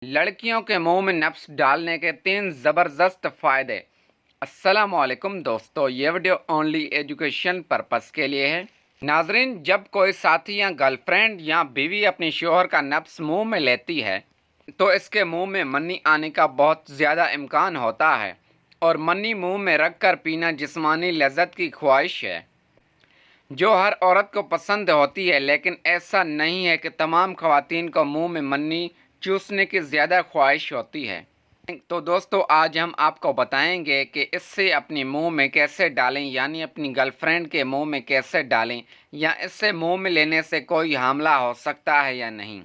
लड़कियों के मुंह में नफ्स डालने के 3 ज़बरदस्त फ़ायदे। अस्सलामुअलैकुम दोस्तों, ये वीडियो ओनली एजुकेशन पर्पस के लिए है। नाजरीन, जब कोई साथी या गर्लफ्रेंड या बीवी अपनी शोहर का नफ्स मुंह में लेती है तो इसके मुंह में मन्नी आने का बहुत ज़्यादा इम्कान होता है और मन्नी मुंह में रख कर पीना जिस्मानी लज्जत की ख्वाहिश है जो हर औरत को पसंद होती है, लेकिन ऐसा नहीं है कि तमाम ख़वातीन को मुंह में मन्नी चूसने की ज़्यादा ख्वाहिश होती है। तो दोस्तों, आज हम आपको बताएंगे कि इससे अपनी मुंह में कैसे डालें, यानी अपनी गर्लफ्रेंड के मुंह में कैसे डालें, या इससे मुंह में लेने से कोई हमला हो सकता है या नहीं।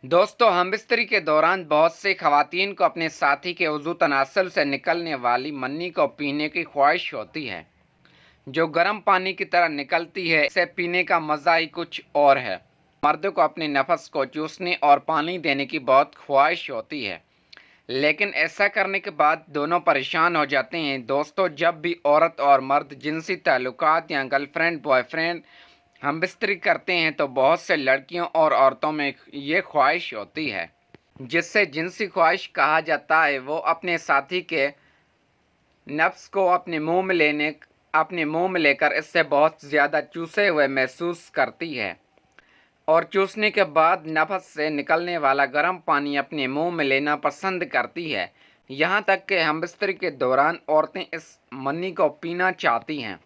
दोस्तों, हमबिस्तरी के दौरान बहुत से ख़वातीन को अपने साथी के उज़ू तनासल से निकलने वाली मन्नी को पीने की ख्वाहिश होती है जो गर्म पानी की तरह निकलती है। इसे पीने का मज़ा ही कुछ और है। मर्द को अपने नफस को चूसने और पानी देने की बहुत ख्वाहिश होती है, लेकिन ऐसा करने के बाद दोनों परेशान हो जाते हैं। दोस्तों, जब भी औरत और मर्द जिनसी ताल्लुकात या गर्लफ्रेंड बॉयफ्रेंड हमबिस्तरी करते हैं तो बहुत से लड़कियों और औरतों में ये ख्वाहिश होती है जिससे जिनसी ख्वाहिश कहा जाता है। वो अपने साथी के नफ्स को अपने मुंह में लेकर इससे बहुत ज़्यादा चूसे हुए महसूस करती है और चूसने के बाद नफस से निकलने वाला गर्म पानी अपने मुंह में लेना पसंद करती है। यहाँ तक कि हमबिस्तरी के दौरान औरतें इस मन्नी को पीना चाहती हैं।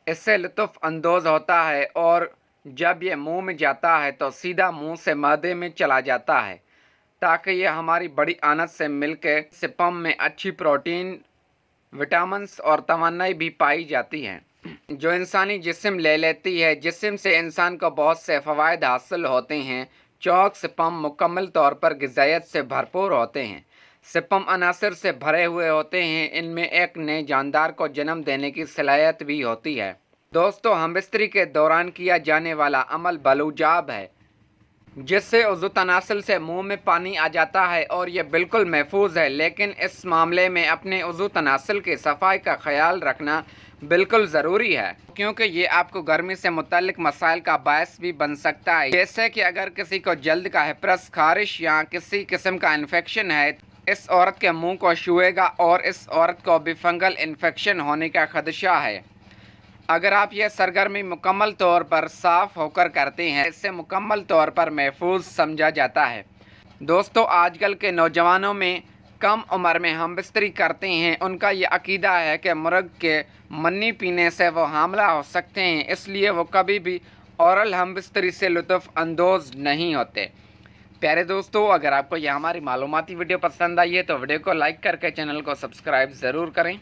इससे लुत्फ़ अंदोज़ होता है और जब यह मुंह में जाता है तो सीधा मुंह से मादे में चला जाता है ताकि यह हमारी बड़ी आनत से मिलकर स्पर्म में अच्छी प्रोटीन, विटामिन्स और तवानाई भी पाई जाती है जो इंसानी जिस्म ले लेती है। जिस्म से इंसान को बहुत से फ़वाइद हासिल होते हैं। चौक स्पर्म मुकम्मल तौर पर ग़िज़ाइयत से भरपूर होते हैं। स्पर्म अनासर से भरे हुए होते हैं। इनमें एक नए जानदार को जन्म देने की सलाहियत भी होती है। दोस्तों, हमबिस्तरी के दौरान किया जाने वाला अमल बलूजाब है जिससे उज़ू तनासल से मुंह में पानी आ जाता है और ये बिल्कुल महफूज है, लेकिन इस मामले में अपने उज़ू तनासल की सफाई का ख्याल रखना बिल्कुल ज़रूरी है क्योंकि ये आपको गर्मी से मुतल्लिक मसाइल का बायस भी बन सकता है। जैसे कि अगर किसी को जल्द का हिप्रस, खारिश या किसी किस्म का इन्फेक्शन है, इस औरत के मुंह को छुएगा और इस औरत को भी फंगल इन्फेक्शन होने का खदशा है। अगर आप यह सरगर्मी मुकम्मल तौर पर साफ़ होकर करते हैं, इससे मुकम्मल तौर पर महफूज समझा जाता है। दोस्तों, आजकल के नौजवानों में कम उम्र में हमबिस्तरी करते हैं, उनका ये अकीदा है कि मुर्ग के मन्नी पीने से वो हामला हो सकते हैं, इसलिए वो कभी भी औरल हमबिस्तरी से लुत्फ़ अंदोज़ नहीं होते। प्यारे दोस्तों, अगर आपको यह हमारी मालूमाती वीडियो पसंद आई है तो वीडियो को लाइक करके चैनल को सब्सक्राइब ज़रूर करें।